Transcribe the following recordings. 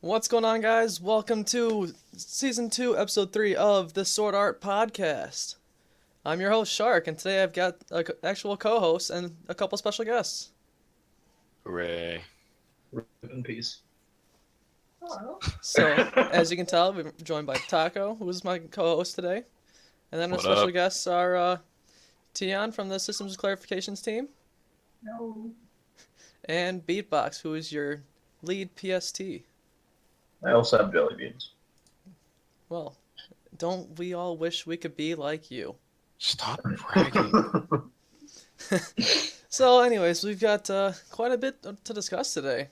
What's going on, guys? Welcome to Season 2, Episode 3 of the Sword Art Podcast. I'm your host, Shark, and today I've got an actual co-host and a couple special guests. Hooray. Rip in peace. Hello. So, as you can tell, we're joined by Takao, who is my co-host today. And then our What special up? guests are Teion from the Systems Clarifications team, No. and Beatbox, who is your lead PST. I also have jelly beans. Well, don't we all wish we could be like you? Stop bragging. So, anyways, we've got quite a bit to discuss today.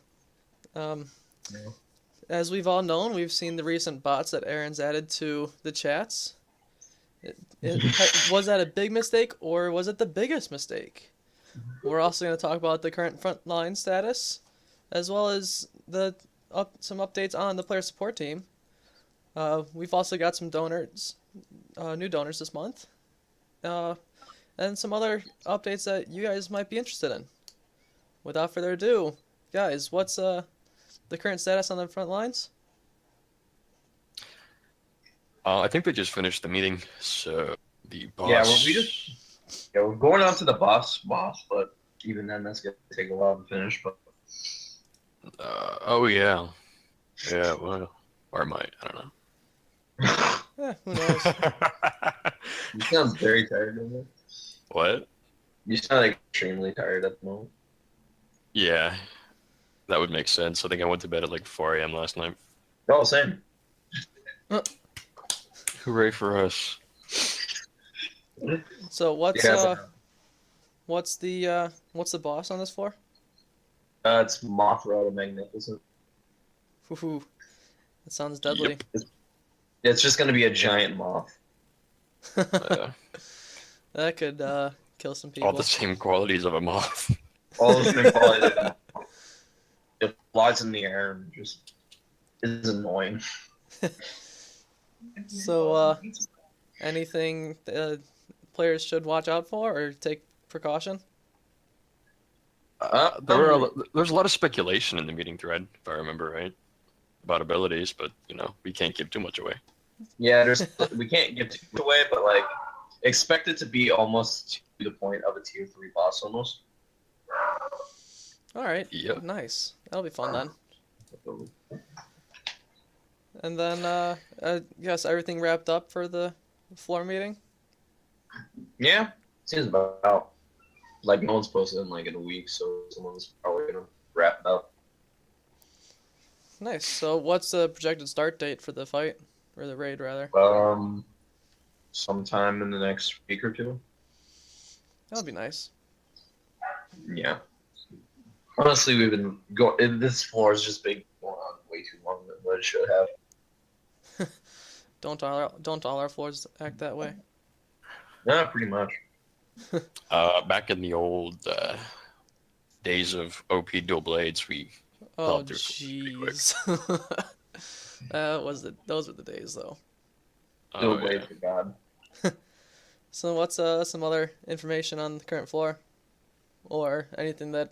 As we've all known, we've seen the recent bots that Aaron's added to the chats. Was that a big mistake, or was it the biggest mistake? We're also going to talk about the current frontline status, as well as some updates on the player support team. We've also got some donors, new donors this month, and some other updates that you guys might be interested in. Without further ado, guys, what's the current status on the front lines? I think they just finished the meeting, so the boss... Yeah, we're going on to the boss, but even then that's going to take a while to finish. But oh, yeah. Yeah, well, or might, I don't know. Who knows? you sound very tired of it. What? You sound extremely tired at the moment. Yeah, that would make sense. I think I went to bed at like 4 a.m. last night. Oh, same. Hooray for us. So what's Yeah, what's the boss on this floor? it's Mothra the Magnificent. Woohoo! That sounds deadly. It's just going to be a giant moth. That could kill some people. All the same qualities of a moth. All the same quality. It flies in the air and just is annoying. So, anything players should watch out for or take precaution? There's a lot of speculation in the meeting thread, if I remember right, about abilities, but, we can't give too much away. Yeah, we can't give too much away, but like expect it to be almost to the point of a tier 3 boss almost. All right. Yep. Nice. That'll be fun then. And then, yes, everything wrapped up for the floor meeting. Yeah, seems about like no one's posted in a week, so someone's probably gonna wrap it up. Nice. So, what's the projected start date for the fight or the raid rather? Sometime in the next week or two. That'll be nice. Yeah. Honestly, we've been going. This floor has just been going on way too long than what it should have. Don't all our floors act that way? Yeah, pretty much. Back in the old days of OP dual blades, we Oh through pretty quick. jeez. Those were the days though. No Oh, way yeah. for God. So what's some other information on the current floor, or anything that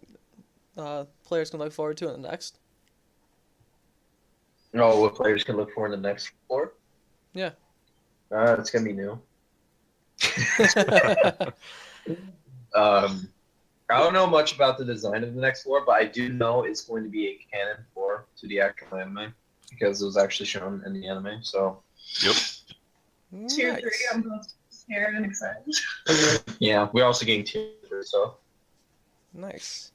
players can look forward to in the next? No, what players can look for in the next floor? Yeah. It's gonna be new. I don't know much about the design of the next floor, but I do know it's going to be a canon floor to the actual anime because it was actually shown in the anime. So Yep. Tier Nice. 3, I'm both scared and excited. yeah, we're also getting tier 3. So Nice.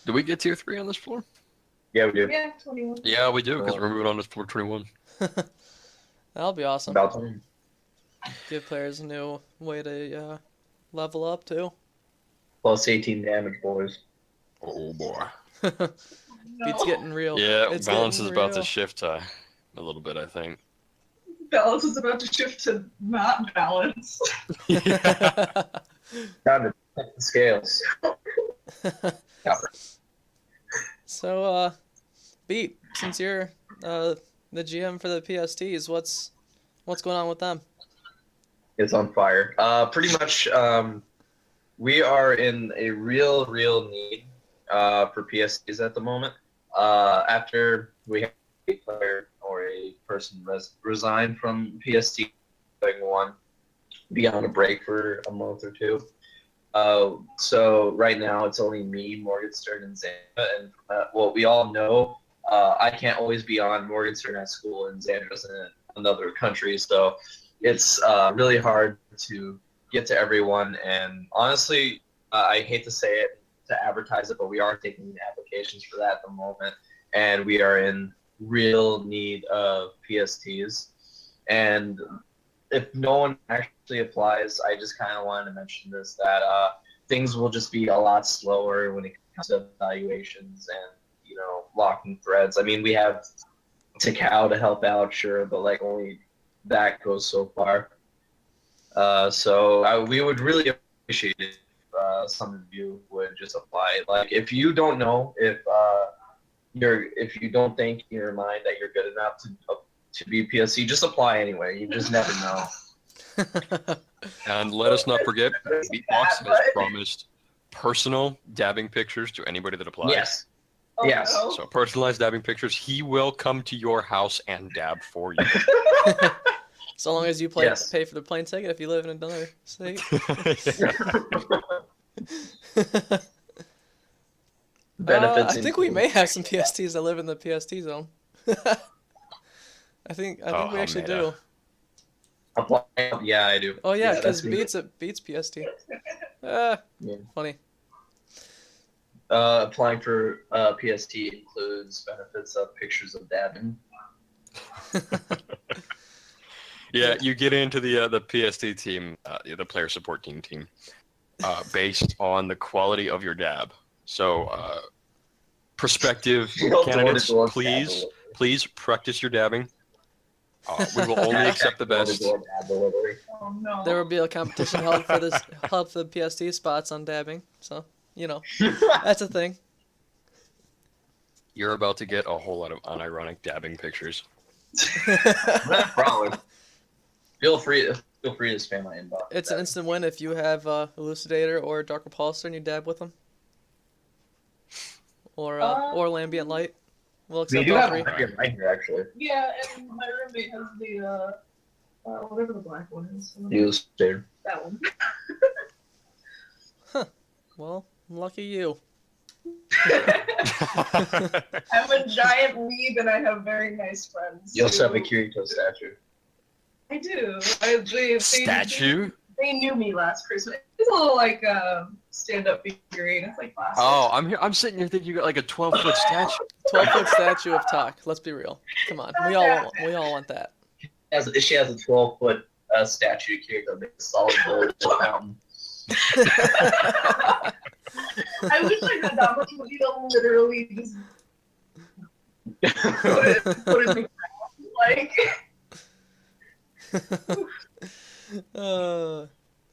Do we get tier 3 on this floor? yeah, we do. Yeah, 21. Yeah, we do, because we're moving on to floor 21. That'll be awesome. About time. Give players a new way to level up too. Plus 18 damage, boys. Oh, boy. Beats getting real. Yeah, It's balance is getting about to real. shift a little bit, I think. Balance is about to shift to not balance. Time to check the scales. So, Beat, since you're the GM for the PSTs, what's going on with them? It's on fire. Pretty much, we are in a real need for PSTs at the moment. After we player or a person resign from PST, one be on a break for a month or two. So right now it's only me, Morgenstern, and Xander. And what we all know, I can't always be on. Morgenstern at school and Xander's in another country, so it's really hard to get to everyone. And honestly, I hate to say it, to advertise it, but we are taking applications for that at the moment, and we are in real need of PSTs. And if no one actually applies, I just kind of wanted to mention this, that things will just be a lot slower when it comes to evaluations and, locking threads. I mean, we have Takao to help out, sure, but like only that goes so far. So we would really appreciate it if some of you would just apply. Like, if you don't know, if you don't think in your mind that you're good enough to be PSC, just apply anyway. You just never know. And let us not forget, Beatbox has promised personal dabbing pictures to anybody that applies. Yes. Oh, Yes. no. So personalized dabbing pictures. He will come to your house and dab for you. So long as you Yes. pay for the plane ticket if you live in another state. Benefits. I think we may have some PSTs that live in the PST zone. I think we actually do. Apply. Yeah, I do. Oh yeah, that's because me. beats PST. Yeah. Funny. Applying for PST includes benefits of pictures of dabbing. Yeah, you get into the PST team, the player support team, based on the quality of your dab. So, prospective candidates, please practice your dabbing. We will only accept the best. Oh no. There will be a competition held for the PST spots on dabbing. So that's a thing. You're about to get a whole lot of unironic dabbing pictures. Probably. Feel free to spam my inbox. It's an instant win if you have Elucidator or Dark Repulsor and you dab with them. Or Lambient Light. We'll We accept do all have three. a right here, actually. Yeah, and my roommate has the whatever the black one is. Illustrator. That one. Well, lucky you. I'm a giant weeb and I have very nice friends. You also have a too. Kirito statue. I do. Statue? They knew me last Christmas. It's a little like stand-up figurine. It's like plastic. Oh, I'm sitting here thinking you got like a 12-foot statue. 12-foot statue of Tak. Let's be real. Come on, we all want that. She has a 12-foot statue of Kirito, a solid gold fountain. I wish I had that much money to literally just put it in the ground. Like,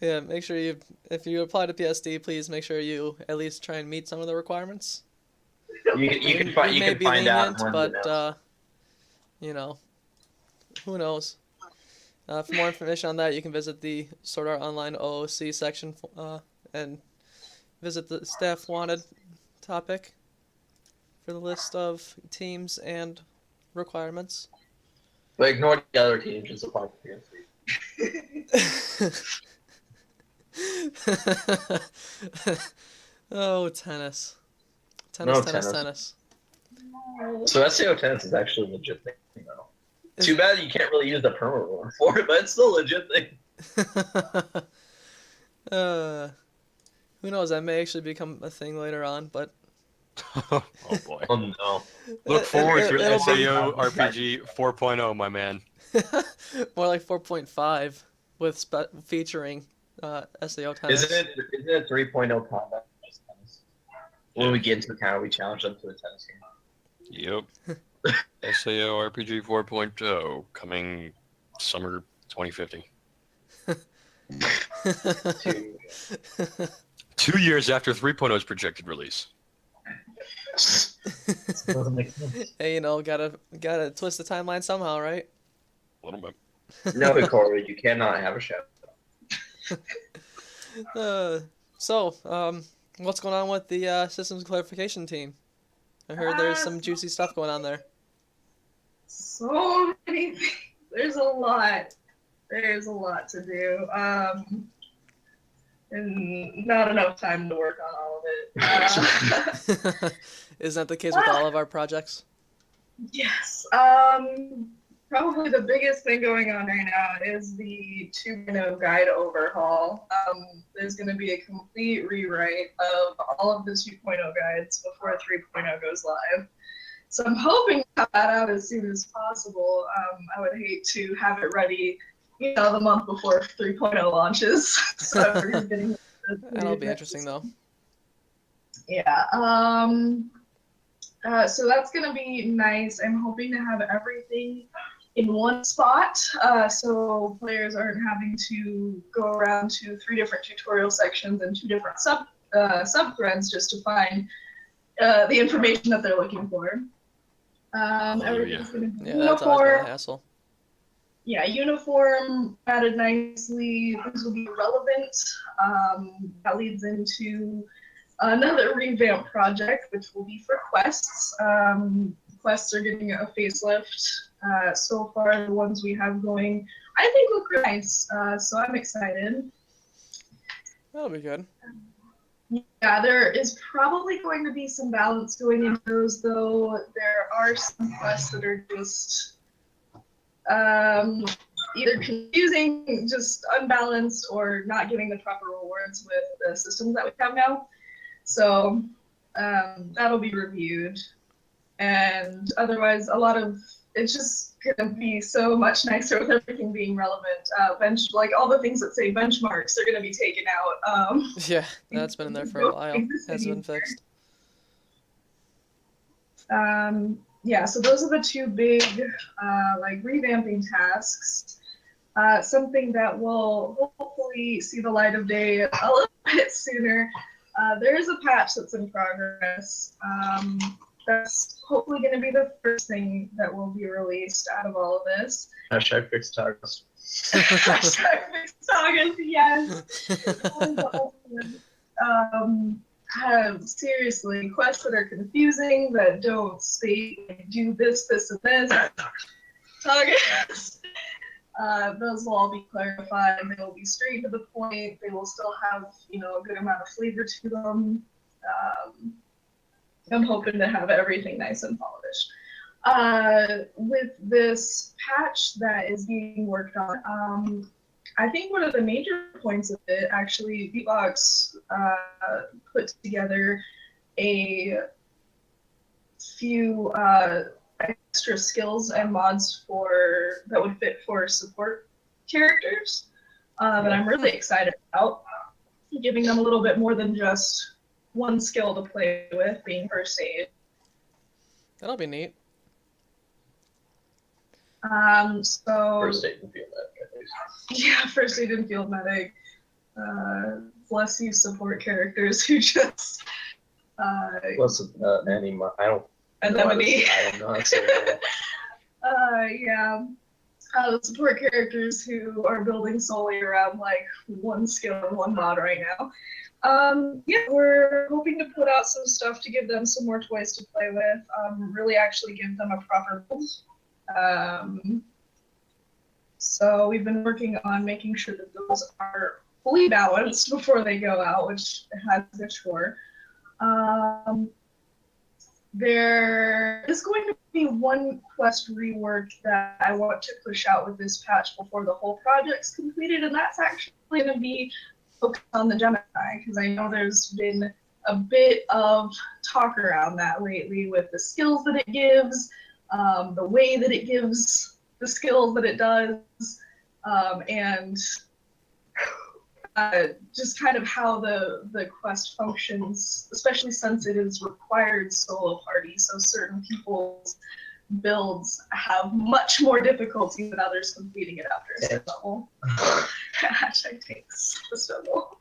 Yeah, make sure if you apply to PSD, please make sure you at least try and meet some of the requirements. You can find out. But who knows? For more information on that, you can visit the Sword Art Online OOC section and visit the staff wanted topic for the list of teams and requirements. But ignore the other teams, just apply for PSC. Oh, tennis. No, Tennis. So SAO tennis is actually a legit thing, though. Too bad you can't really use the perma one for it, but it's still a legit thing. Who knows? That may actually become a thing later on, but Oh boy. Oh no. Look forward to it'll be- SAO-RPG 4.0, my man. more like 4.5 with featuring SAO tennis. Isn't it 3.0 combat? When we get into the town, we challenge them to a tennis game. Yep. SAO-RPG 4.0 coming summer 2050. 2 years after 3.0's projected release. Doesn't make sense. Hey, gotta twist the timeline somehow, right? A little bit. No, Corey, you cannot have a show. So, what's going on with the systems clarification team? I heard there's some juicy stuff going on there. so many things. There's a lot. There's a lot to do. And not enough time to work on all of it. Isn't that the case with all of our projects? Yes. Probably the biggest thing going on right now is the 2.0 guide overhaul. There's going to be a complete rewrite of all of the 2.0 guides before 3.0 goes live. So I'm hoping to have that out as soon as possible. I would hate to have it ready, the month before 3.0 launches. So everybody's getting That'll be interesting, though. Yeah. So that's going to be nice. I'm hoping to have everything in one spot, so players aren't having to go around to 3 different tutorial sections and 2 different subthreads just to find the information that they're looking for. Everything's going to be Yeah, that's always been a hassle. Yeah, uniform added nicely. Things will be relevant. That leads into another revamp project, which will be for quests. Quests are getting a facelift. So far, the ones we have going, I think, look really nice. So I'm excited. That'll be good. Yeah, there is probably going to be some balance going into those, though. There are some quests that are just either confusing, just unbalanced, or not giving the proper rewards with the systems that we have now. So that'll be reviewed. And otherwise, it's just going to be so much nicer with everything being relevant. All the things that say benchmarks are going to be taken out. Yeah, that's been in there for a while. Hasn't been fixed. Yeah, so those are the 2 big revamping tasks. Something that will hopefully see the light of day a little bit sooner. There is a patch that's in progress. That's hopefully going to be the first thing that will be released out of all of this. Hashtag fix August. Hashtag fix August, yes. Seriously, quests that are confusing, that don't state, do this, this, and this. August. Those will all be clarified. They will be straight to the point. They will still have, a good amount of flavor to them. I'm hoping to have everything nice and polished. With this patch that is being worked on, I think one of the major points of it, actually, Beatbox put together a few extra skills and mods that would fit for support characters that I'm really excited about, giving them a little bit more than just one skill to play with, being first aid. That'll be neat. First aid and field medic, at least. Yeah, first aid and field medic. Bless you, support characters who just. Plus, Anemone. I don't know how to say that. Yeah. The support characters who are building solely around one skill and one mod right now. Yeah, we're hoping to put out some stuff to give them some more toys to play with. Really actually give them a proper build. So we've been working on making sure that those are fully balanced before they go out, which has been sure. There is going to be one quest rework that I want to push out with this patch before the whole project's completed, and that's actually going to be focused on the Gemini, because I know there's been a bit of talk around that lately with the skills that it gives, the way that it gives the skills that it does, and just kind of how the quest functions, especially since it is required solo party, so certain people's builds have much more difficulty than others completing it after a certain level. Hashtag takes the struggle.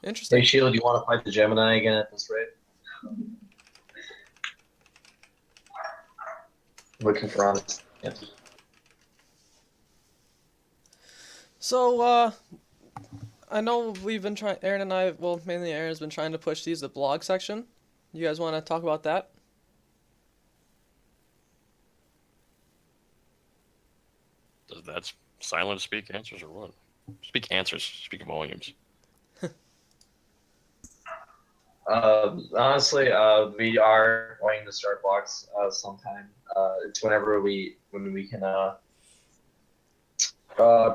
Interesting. Hey, Sheila, do you want to fight the Gemini again at this rate? Looking for honest answers. So, I know we've been trying, Aaron and I, well, mainly Aaron has been trying to push the blog section. You guys want to talk about that? that's silent speak answers or what? Speak answers, speak volumes. Honestly, we are going to start blocks sometime. It's when we can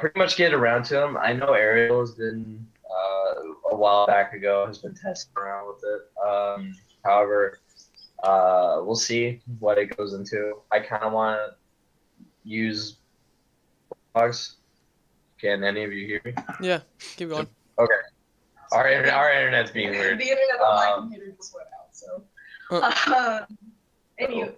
pretty much get around to them. I know Ariel has been a while back ago has been testing around with it. However, we'll see what it goes into. I kind of want to use blocks. Can any of you hear me? Yeah, keep going. Okay. Our internet's being weird. The internet on my computer just went out, so. Anyway,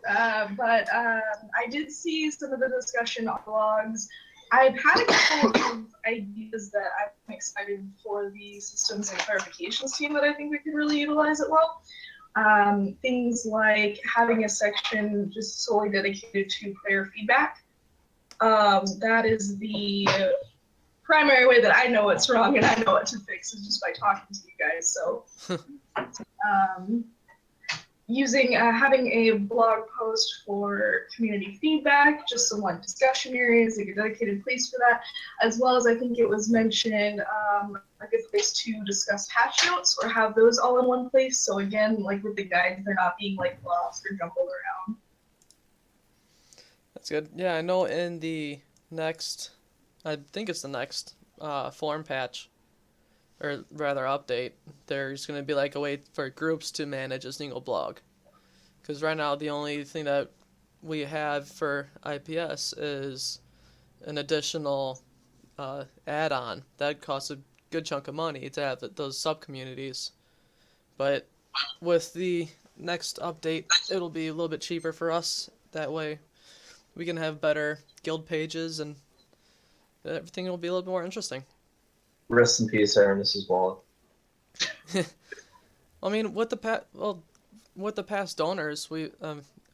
but I did see some of the discussion on blogs. I've had a couple of ideas that I'm excited for the systems and clarifications team that I think we could really utilize it well. Things like having a section just solely dedicated to player feedback. That is the primary way that I know what's wrong and I know what to fix is just by talking to you guys. So having a blog post for community feedback, just some like discussion areas, like a dedicated place for that, as well as I think it was mentioned a good place to discuss patch notes or have those all in one place. So again, like with the guides, they're not being like lost or jumbled around. That's good. Yeah, I know in the next, I think it's the next form patch, or rather update, there's going to be like a way for groups to manage a single blog. Because right now the only thing that we have for IPS is an additional add-on that costs a good chunk of money to have those sub-communities. But with the next update, it'll be a little bit cheaper for us. That way we can have better guild pages and everything will be a little bit more interesting. Rest in peace, Mrs. Wallet. I mean, with the past donors, we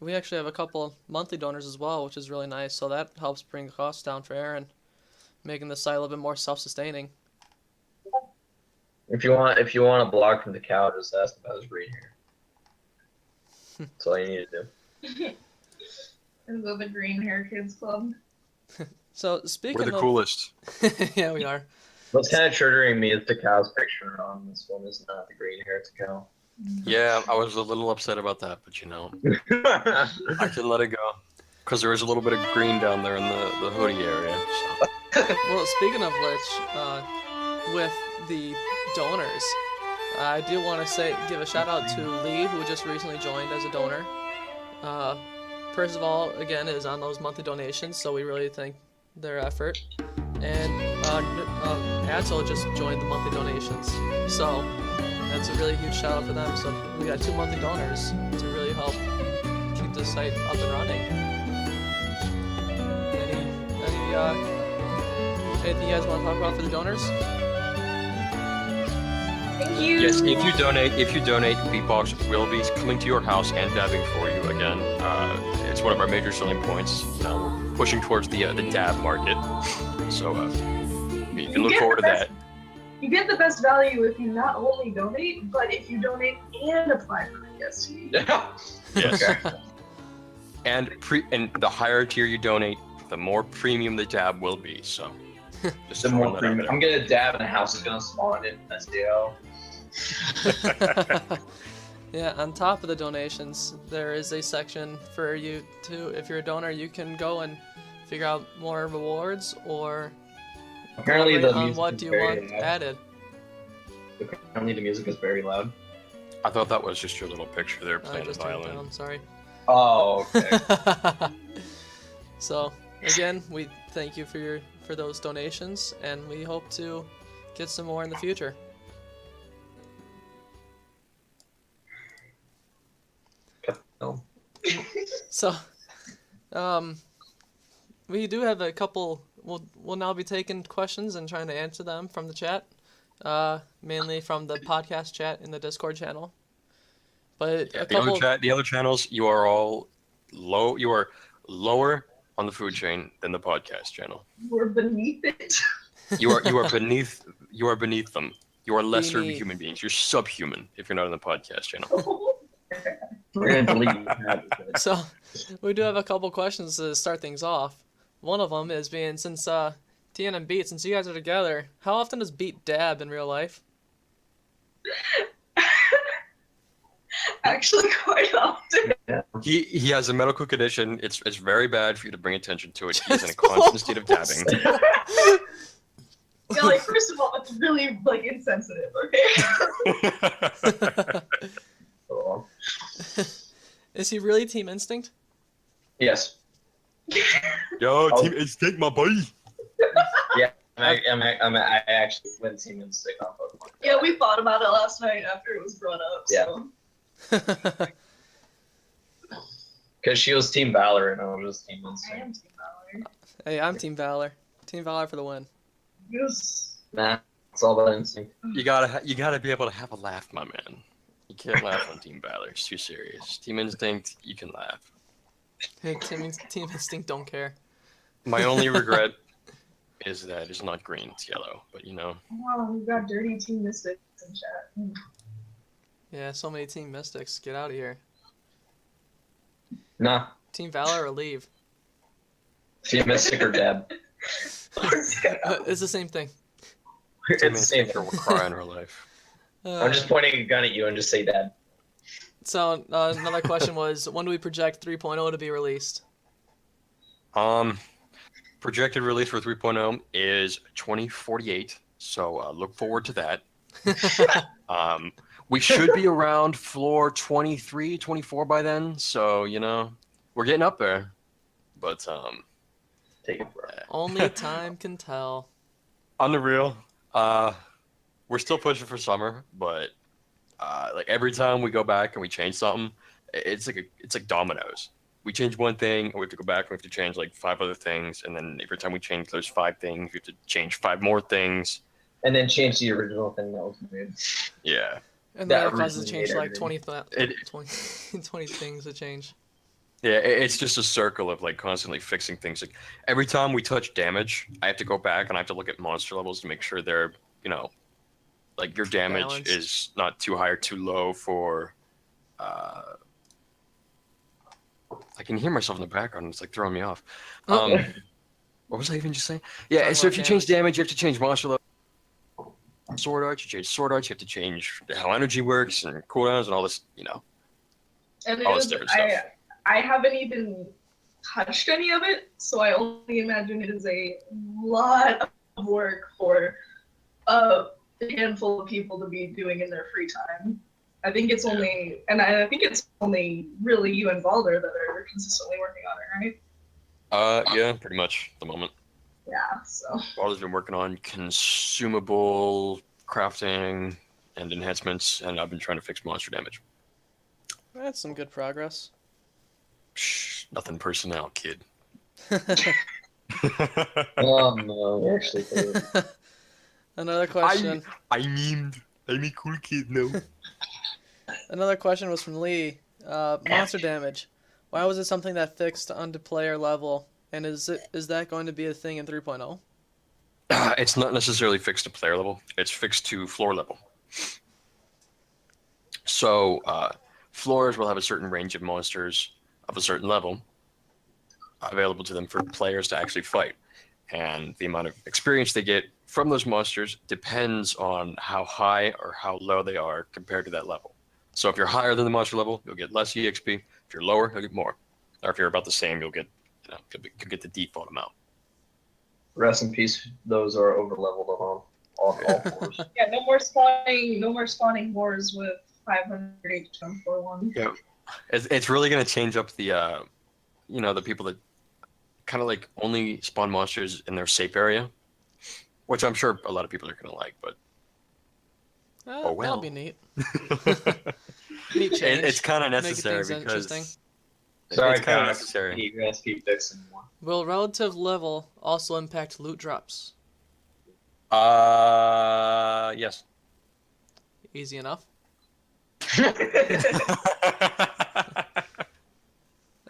actually have a couple monthly donors as well, which is really nice. So that helps bring the costs down for Aaron, making the site a little bit more self-sustaining. If you want a blog from Takao, just ask about his green hair. That's all you need to do. Is it the Green Hair Kids Club? So speaking We're the of... coolest. Yeah, we are. What's kind of triggering me is Takao's picture on this one is not the green hair Takao. Yeah, I was a little upset about that, but I can let it go. Because there was a little bit of green down there in the hoodie area. So. Well, speaking of which, with the donors, I do want to give a shout out to Lee, who just recently joined as a donor. First of all, again, is on those monthly donations, so we really thank their effort. And Axel just joined the monthly donations, so that's a really huge shout out for them. So we got 2 monthly donors to really help keep the site up and running. Anything you guys want to talk about for the donors? Thank you. Yes, if you donate, Beatbox will be coming to your house and dabbing for you again. It's one of our major selling points. We're pushing towards the dab market, so you can look forward to that. You get the best value if you not only donate, but if you donate and apply for the PST. Yes. And the higher tier you donate, the more premium the dab will be. So, just the more premium. I'm gonna dab and a house is gonna spawn in SAO. Yeah, on top of the donations, there is a section for you to, if you're a donor, you can go and figure out more rewards or apparently the on music what is do you very want loud. added. Apparently the music is very loud. I thought that was just your little picture there I playing the just turned it violin. down, sorry. Oh, okay. So again, we thank you for those donations, and we hope to get some more in the future. No. So, we do have a couple. We'll now be taking questions and trying to answer them from the chat, mainly from the podcast chat in the Discord channel. But the other channels, you are all low. You are lower on the food chain than the podcast channel. We're beneath it. You are beneath. You are beneath them. You are lesser Beneath. human beings. You're subhuman if you're not on the podcast channel. We're gonna delete that. So, we do have a couple questions to start things off. One of them is being since Teion and Beat, since you guys are together, how often does Beat dab in real life? Actually, quite often. He has a medical condition. It's very bad for you to bring attention to it. He's in a constant state of dabbing. Yeah, like first of all, it's really like insensitive. Okay. Oh. Is he really Team Instinct? Yes. Yo, Oh. Team Instinct, my boy. I actually went Team Instinct on Pokemon. Yeah, we thought about it last night after it was brought up. So. Because she was Team Valor and I was Team I Instinct. am Team Valor. Hey, I'm Team Valor. Team Valor for the win. Yes. Nah, it's all about instinct. You gotta be able to have a laugh, my man. You can't laugh on Team Valor. It's too serious. Team Instinct, you can laugh. Hey, Team Instinct don't care. My only regret is that it's not green, it's yellow. But you know, Wow, we've got dirty Team Mystics in chat. Yeah, so many Team Mystics. Get out of here. Nah, Team Valor or leave. Team Mystic or Dab. It's the same thing. It's Team the same. Instinct will cry in her life. I'm just pointing a gun at you and just say Dab. So another question was, when do we project 3.0 to be released? Projected release for 3.0 is 2048. So look forward to that. We should be around floor 23, 24 by then. So, you know, we're getting up there. But Take it for Only time can tell. on the real, we're still pushing for summer, but like every time we go back and we change something, it's like dominoes. We change one thing, and we have to go back and we have to change like 5 other things, and then every time we change those 5 things, we have to change 5 more things. And then change the original thing that was made. Yeah. And That then it causes to originally change made like 20, everything. 20 things to change. Yeah, it's just a circle of like constantly fixing things. Like every time we touch damage, I have to go back and I have to look at monster levels to make sure they're, you know, like your damage Balanced. is not too high or too low for. I can hear myself in the background. It's like throwing me off. Oh. What was I even just saying? Yeah, Talking so if about you change damage, you have to change monster level. Sword arts, you change sword arts, you have to change how energy works and cooldowns and all this, you know. And All this different stuff. I haven't even touched any of it, so I only imagine it is a lot of work for a handful of people to be doing in their free time. I think it's only, and I think it's only really you and Balder that are consistently working on it, right? Yeah, pretty much at the moment. Yeah, so. Balder's been working on consumable crafting and enhancements, and I've been trying to fix monster damage. That's some good progress. Shh, nothing personnel, kid. Oh no, actually. Another question. I memed. I'm a cool kid now. Another question was from Lee. Monster damage. Why was it something that fixed onto player level? And is that going to be a thing in 3.0? It's not necessarily fixed to player level. It's fixed to floor level. So floors will have a certain range of monsters of a certain level available to them for players to actually fight. And the amount of experience they get from those monsters depends on how high or how low they are compared to that level. So if you're higher than the monster level, you'll get less EXP. If you're lower, you'll get more. Or if you're about the same, you'll get, you know, you'll get the default amount. Rest in peace. Those are over leveled on all fours. Yeah, no more spawning wars with 500 HP for one. Yeah, it's really gonna change up the, you know, the people that kind of like only spawn monsters in their safe area, which I'm sure a lot of people are gonna like. But oh well, That'll be neat. Neat change. it's kind of Make necessary things because interesting. Sorry, it's kind of guys. necessary. You guys keep fixing more. Will relative level also impact loot drops? Yes. Easy enough.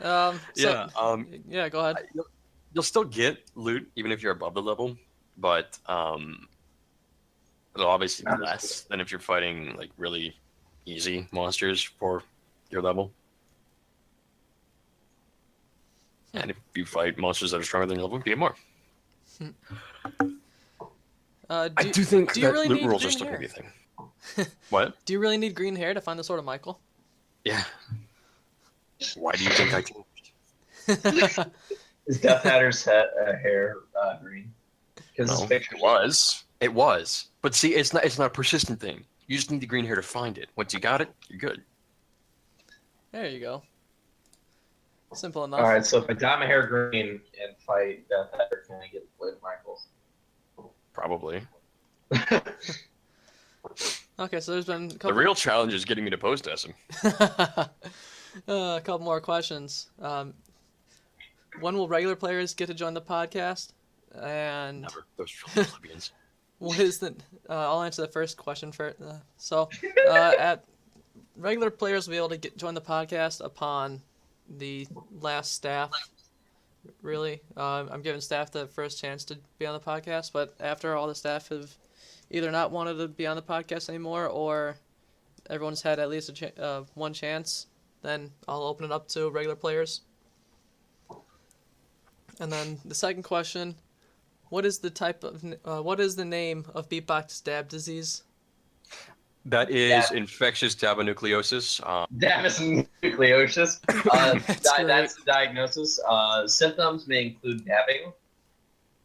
Yeah. Yeah, go ahead. You'll still get loot even if you're above the level, but it'll obviously be less than if you're fighting like really easy monsters for your level. And if you fight monsters that are stronger than your level, you get more. I do think do you that really loot need rules are green still going hair? to be a thing. What? Do you really need green hair to find the Sword of Michael? Yeah. Why do you think I changed? Is Death Adder's hair green? Because No, it was. But see, it's not a persistent thing. You just need the green hair to find it. Once you got it, you're good. There you go. Simple enough. All right, so if I dye my hair green and fight Death Adder, can I get Blade Michaels? Probably. Okay, so there's been a The couple, real challenge is getting me to post test him. a couple more questions. When will regular players get to join the podcast? And Never. Those are lesbians. what is the? I'll answer the first question first. At regular players will be able to join the podcast upon the last staff. Really, I'm giving staff the first chance to be on the podcast, but after all the staff have either not wanted to be on the podcast anymore, or everyone's had at least one chance, then I'll open it up to regular players. And then the second question: what is the name of Beatbox dab disease? That is infectious dabonucleosis. Dabis nucleosis. That's the diagnosis. Symptoms may include dabbing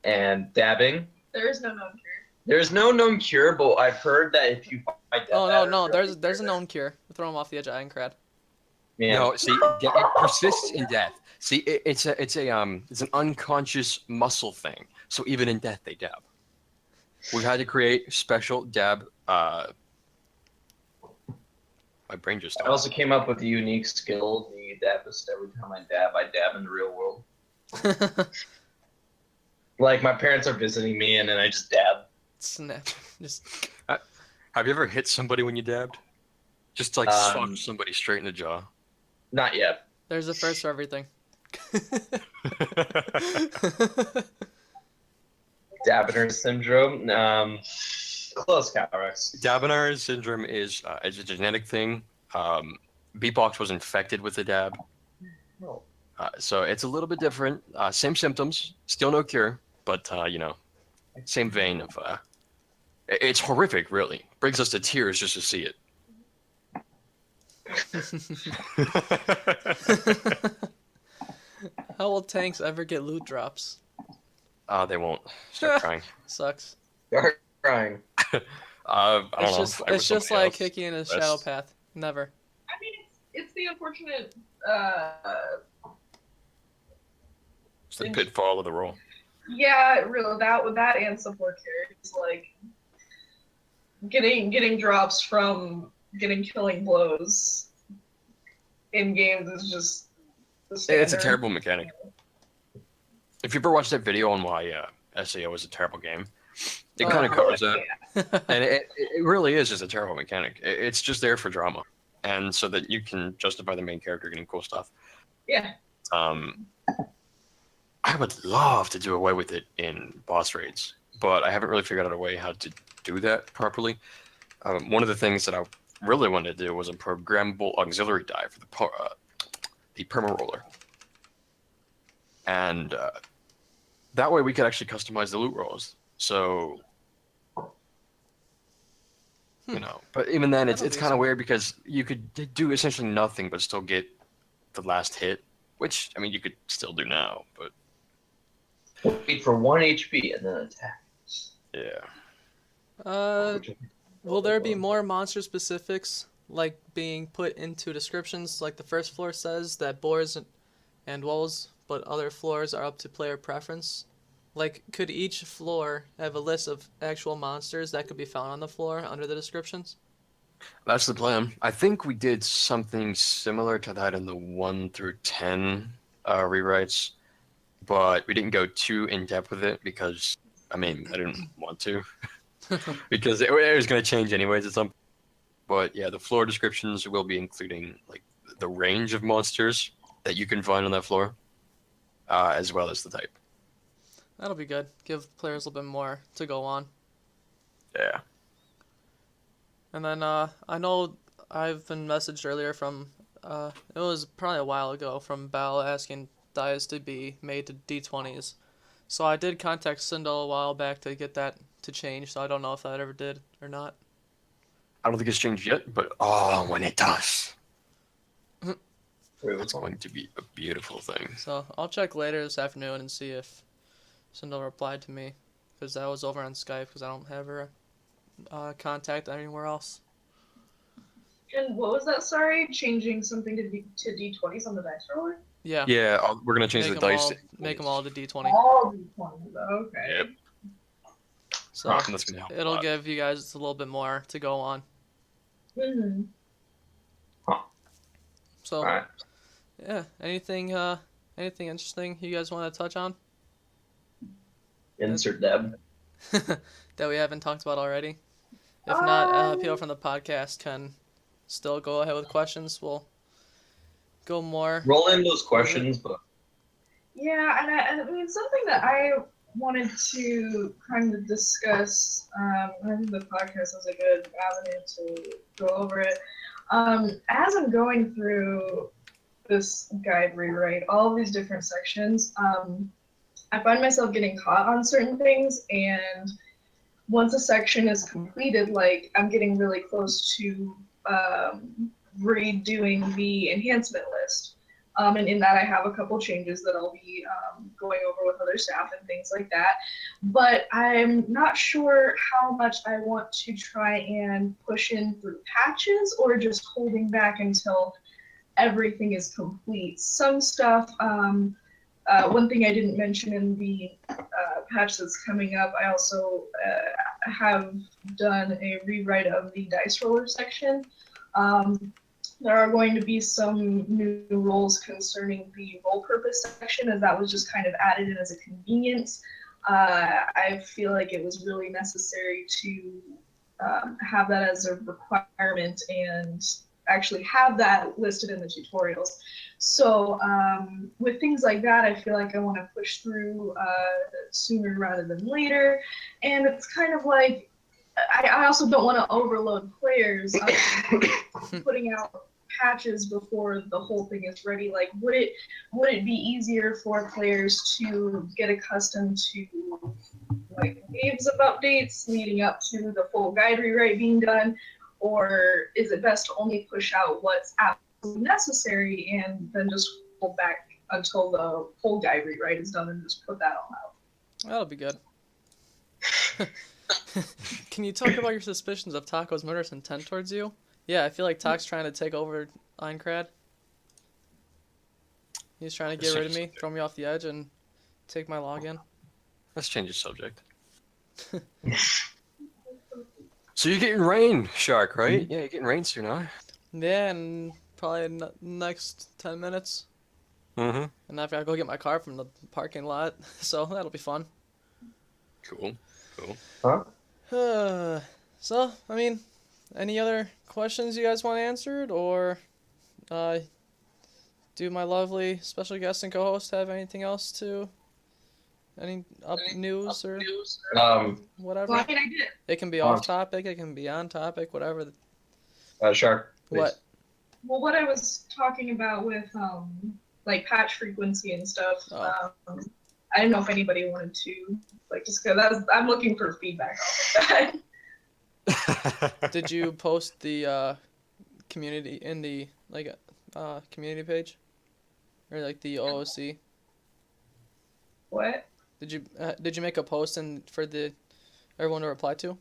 and dabbing. There is no known cure. There's no known cure, but I've heard that if you fight Death No, Adder, there's a known cure. Throw them off the edge of Aincrad. Yeah. No, see, it persists in death. See, it's an unconscious muscle thing. So even in death, they dab. We've had to create special dab. My brain just I also came up with a unique skill, the dabist. Every time I dab in the real world. Like my parents are visiting me, and then I just dab. Snap. Just Have you ever hit somebody when you dabbed? Just like fuck somebody straight in the jaw. Not yet. there's a first for everything. Dabiner syndrome. Close, Calrex. Dabiner syndrome is a genetic thing. Beatbox was infected with the dab. Oh. So it's a little bit different. Same symptoms, still no cure, but same vein of. It's horrific, really. Brings us to tears just to see it. How will tanks ever get loot drops? They won't. Start crying. Sucks. Start crying. I don't know. It's just Somebody like else. kicking in a That's- shadow path. Never. I mean, it's the unfortunate. It's the pitfall of the role. Yeah, really. That and support characters like getting drops from getting killing blows in games is just the standard. It's a terrible mechanic. If you ever watched that video on why SAO is a terrible game, it kind of covers that. And it really is just a terrible mechanic. It's just there for drama, and so that you can justify the main character getting cool stuff. Yeah. I would love to do away with it in boss raids, but I haven't really figured out a way how to do that properly. One of the things that I really wanted to do was a programmable auxiliary die for the perma roller, and that way we could actually customize the loot rolls. So. But even then, it's kind of weird because you could do essentially nothing but still get the last hit, which I mean you could still do now, but Wait for 1 HP and then attack. yeah. Will there be more monster specifics like being put into descriptions, like the first floor says that boars and wolves, but other floors are up to player preference? Like, could each floor have a list of actual monsters that could be found on the floor under the descriptions? That's the plan. I think we did something similar to that in the 1 through 10 rewrites, but we didn't go too in depth with it because, I mean, I didn't want to, because it was going to change anyways at some point. But yeah, the floor descriptions will be including like the range of monsters that you can find on that floor, as well as the type. That'll be good. Give players a little bit more to go on. Yeah. And then I know I've been messaged earlier from, it was probably a while ago, from Bal asking dies to be made to D20s. So I did contact Sindel a while back to get that to change, so I don't know if that ever did or not. I don't think it's changed yet, but when it does, it's going to be a beautiful thing. So I'll check later this afternoon and see if Sindel replied to me, because that was over on Skype, because I don't have her contact anywhere else. And what was that? Sorry, changing something to D20s on the dice roller. Yeah. Yeah, we're gonna change the dice. Make them all to D20. All D20s. Okay. Yep. So That's gonna help a it'll lot. give you guys a little bit more to go on. Mhm. So, Alright. yeah. Anything interesting you guys want to touch on Insert Deb. that we haven't talked about already? If not, people from the podcast can still go ahead with questions. We'll go more. Roll in those questions, but Yeah, and I mean something that I wanted to kind of discuss. I think the podcast is a good avenue to go over it. As I'm going through this guide rewrite, all of these different sections, I find myself getting caught on certain things, and once a section is completed, like I'm getting really close to redoing the enhancement list. And in that, I have a couple changes that I'll be going over with other staff and things like that. But I'm not sure how much I want to try and push in through patches or just holding back until everything is complete. Some stuff, one thing I didn't mention in the patch that's coming up, I also have done a rewrite of the dice roller section. There are going to be some new rules concerning the role purpose section, as that was just kind of added in as a convenience. I feel like it was really necessary to have that as a requirement and actually have that listed in the tutorials. So with things like that, I feel like I want to push through sooner rather than later. And it's kind of like, I also don't want to overload players putting out patches before the whole thing is ready. Like, would it be easier for players to get accustomed to like waves of updates leading up to the full guide rewrite being done, or is it best to only push out what's absolutely necessary and then just hold back until the full guide rewrite is done and just put that all out? That'll be good. Can you talk about your suspicions of Taco's murderous intent towards you? Yeah, I feel like Tak's trying to take over Aincrad. He's trying to get rid of me, throw me off the edge, and take my login. Let's change the subject. So you're getting rain, Shark, right? Yeah, you're getting rain soon, huh? Yeah, and probably in the next 10 minutes. Mm-hmm. And I've got to go get my car from the parking lot, so that'll be fun. Cool. So, I mean, any other questions you guys want answered, or do my lovely special guest and co-host have anything else to, any news or whatever? Well, I mean, I did. It can be off topic, it can be on topic, whatever. Shark. Please. What? Well, what I was talking about with like patch frequency and stuff, Oh. I didn't know if anybody wanted to like just go. I'm looking for feedback on that. Did you post the community in the community page, or like the OOC? What? Did you make a post for the everyone to reply to?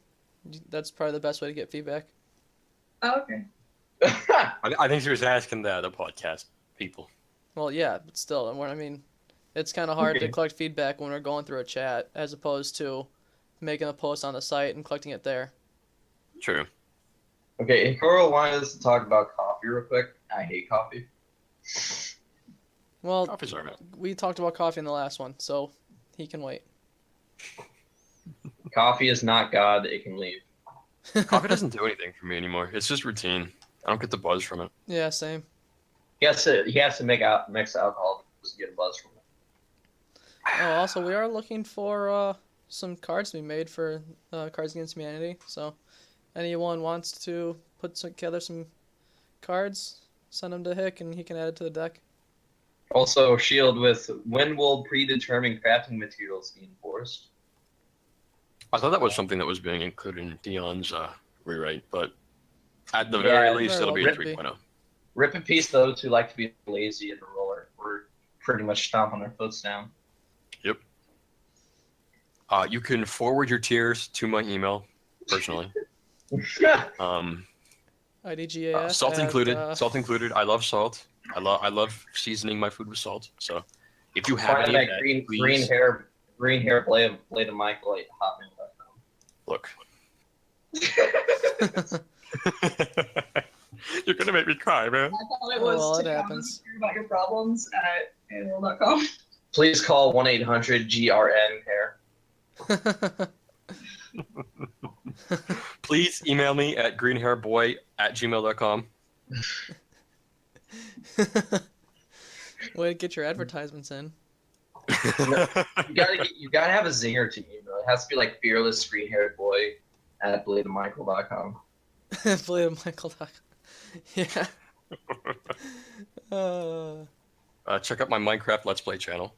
That's probably the best way to get feedback. Oh, okay. I think she was asking the podcast people. Well, yeah, but still, I mean, it's kind of hard to Okay. collect feedback when we're going through a chat as opposed to making a post on the site and collecting it there. True. Okay, Hikaru wanted us to talk about coffee real quick. I hate coffee. Well, Coffee's alright. we talked about coffee in the last one, so he can wait. Coffee is not God. It can leave. Coffee doesn't do anything for me anymore. It's just routine. I don't get the buzz from it. Yeah, same. He has to mix alcohol to get a buzz from it. Oh, also, we are looking for some cards to be made for Cards Against Humanity. So, anyone wants to put together some cards, send them to Hick, and he can add it to the deck. Also, Shield with when will predetermined crafting materials be enforced? I thought that was something that was being included in Teion's rewrite, but at the very least, very it'll be well in could be. 3.0. Rip in peace those who like to be lazy in the roller. We're pretty much stomping our foots down. Yep. You can forward your tiers to my email, personally. IDGAF. Salt at, included. Salt included. I love salt. I love seasoning my food with salt. So, if you have Find any of that that, please, green hair blade of Michael at hotmail.com. look. You're gonna make me cry, man. I thought it was Well, it to happens. hear about your problems at AOL.com. Please call 1-800-GRN-hair. Please email me at greenhairboy@gmail.com. Way to get your advertisements in. You gotta have a zinger to email. It has to be like fearless green haired boy at bladeofmichael.com. Bladeofmichael.com. Yeah. Check out my Minecraft Let's Play channel.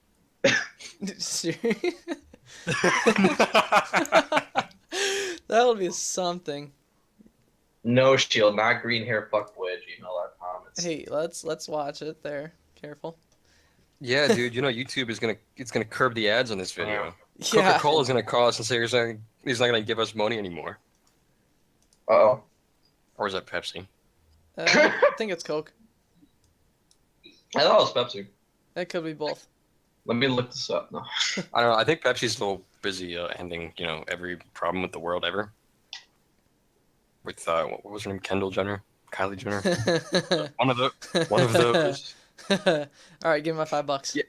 That would be something. No, Shield, not green hair fuckboy at gmail.com. Hey, let's watch it there. Careful. Yeah, dude. YouTube is gonna curb the ads on this video. Yeah. Coca-Cola is gonna call us and say he's not gonna give us money anymore. Uh-oh. Or is that Pepsi? I think it's Coke. I thought it was Pepsi. It could be both. Let me look this up. No. I don't know. I think Pepsi's a little busy ending, every problem with the world ever. With what was her name? Kendall Jenner, Kylie Jenner. One of those. All right, give me my $5.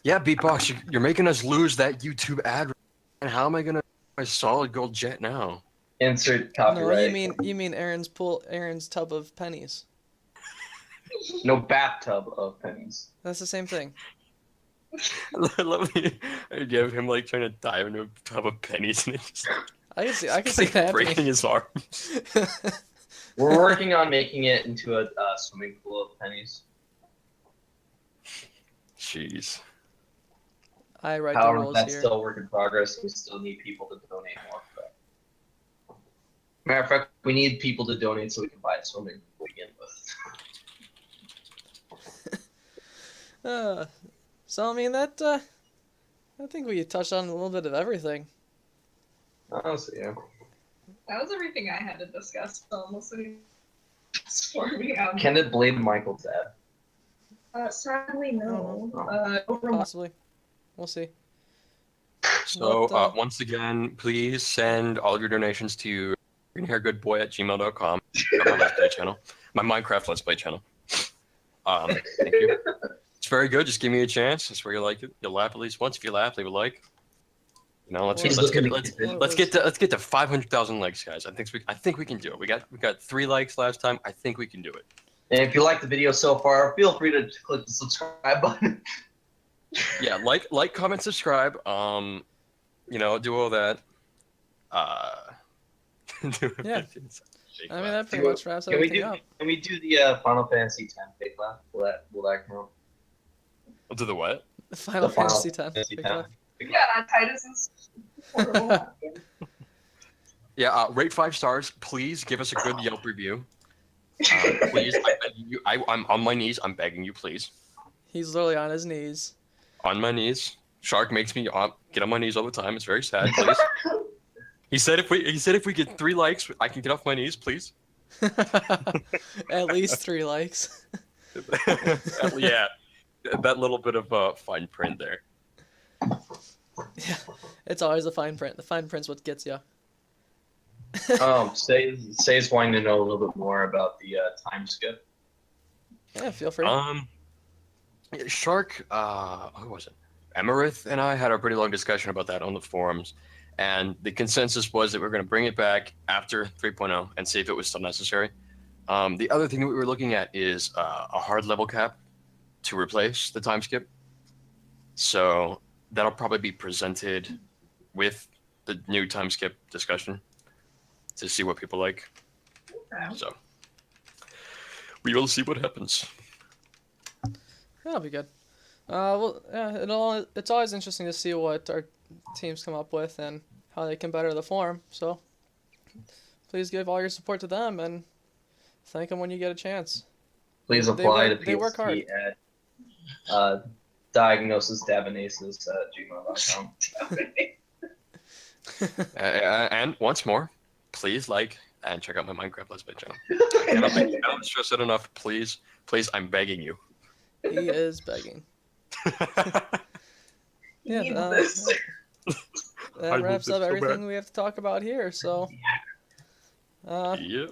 Yeah, Beatbox, you're making us lose that YouTube ad. And how am I gonna buy solid gold jet now? Insert No, copyright. you mean Aaron's tub of pennies. No bathtub of pennies. That's the same thing. I love the idea of him trying to dive into a tub of pennies and it's just I can see that breaking happening. his arms. We're working on making it into a swimming pool of pennies. Jeez. I write the However, rules that's here. still a work in progress. We still need people to donate more for that. Matter of fact, we need people to donate so we can buy a swimming pool to begin with. So I mean that I think we touched on a little bit of everything. Honestly, yeah. That was everything I had to discuss. So I'm listening for me. Can it blame Michael's dad? Sadly, no. Possibly. We'll see. So What, once again, please send all of your donations to greenhairgoodboy@gmail.com. My Let's Play channel. My Minecraft Let's Play channel. Thank you. It's very good. Just give me a chance. That's where you like it. You'll laugh at least once. If you laugh, leave a like. Let's He's get looking let's get to 500,000 likes, guys. I think we can do it. We got 3 likes last time. I think we can do it. And if you like the video so far, feel free to click the subscribe button. Yeah, like, comment, subscribe. Do all that. Yeah. I mean that pretty much wraps Can we everything do? up. Can we do the Final Fantasy X fake laugh? Will that count? We'll do the what? Final The Final Fantasy X. Fantasy Big X. laugh. Yeah, Titus is horrible. Yeah, rate 5 stars. Please give us a good Yelp review. Please, I beg you. I'm on my knees. I'm begging you, please. He's literally on his knees. On my knees. Shark makes me get on my knees all the time. It's very sad. Please. He said if we get 3 likes, I can get off my knees, please. At least 3 likes. Yeah, that little bit of fine print there. Yeah, it's always the fine print. The fine print's what gets you. Say's wanting to know a little bit more about the time skip. Yeah, feel free. Shark, who was it? Emerith and I had a pretty long discussion about that on the forums, and the consensus was that we were going to bring it back after 3.0 and see if it was still necessary. The other thing that we were looking at is a hard level cap to replace the time skip. So that'll probably be presented with the new time skip discussion to see what people like. Okay. So we will see what happens. That'll be good. Well, yeah, it's always interesting to see what our teams come up with and how they can better the form. So please give all your support to them and thank them when you get a chance. Please They apply work- to they work hard. PST at diagnosisdabinaces@gmail.com. And once more, please like and check out my Minecraft Let's Play channel. I cannot stress it enough. Please, I'm begging you. He is begging. Yeah, Need this. that I wraps need up this so everything bad. we have to talk about here. So, Yep.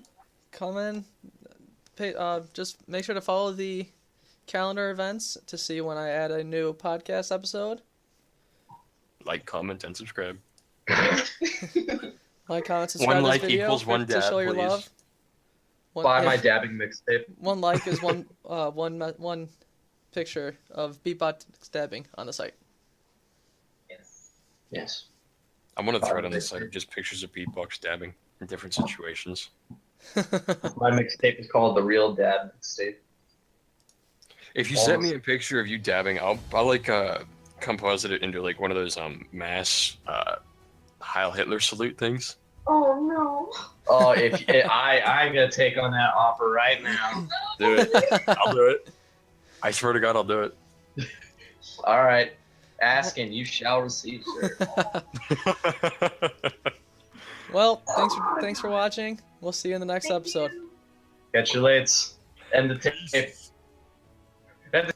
come in. Just make sure to follow the calendar events to see when I add a new podcast episode. Like, comment, and subscribe. Like, comment, subscribe One to this like video equals one to dab, show your please. love. Buy my if- dabbing mixtape. One like is one picture of Beatbox dabbing on the site. Yes. I'm gonna thread on the site of just pictures of Beatbox dabbing in different situations. My mixtape is called The Real Dab Mixtape. If you send me a picture of you dabbing, I'll like composite it into like one of those mass Heil Hitler salute things. Oh no. Oh, I'm gonna take on that offer right now. Do it. I'll do it. I swear to God, I'll do it. All right, ask and you shall receive, sir. Well, thanks for watching. We'll see you in the next episode. Catch you later. End the tape.